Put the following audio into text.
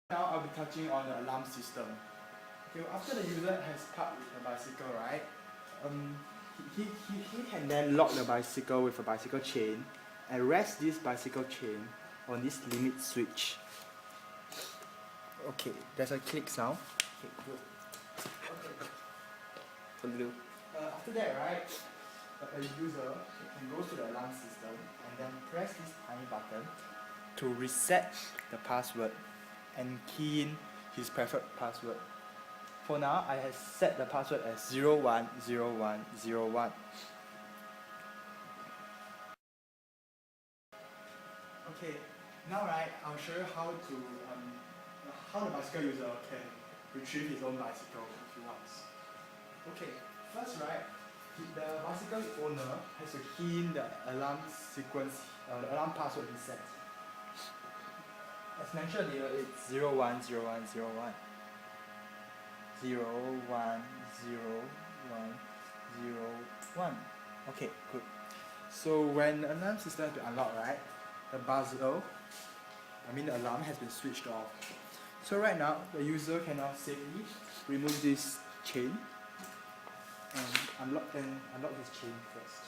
Now I'll be touching on the alarm system. Okay, after the user has parked the bicycle, right? He can then lock the bicycle with a bicycle chain and rest this bicycle chain on this limit switch. Okay, there's a click sound. Okay, good. Okay. Continue. After that, right, a user can go to the alarm system and then press this tiny button to reset the password and key in his preferred password. For now, I have set the password as 010101. Okay, now right, I'll show you how the bicycle user can retrieve his own bicycle if he wants. Okay, first right, the bicycle owner has to key in the alarm sequence, the alarm password he set. As mentioned here, it's 010101. 010101. Okay, good. So when the alarm system has been unlocked, right, the alarm has been switched off. So right now, the user can now safely remove this chain and unlock this chain first.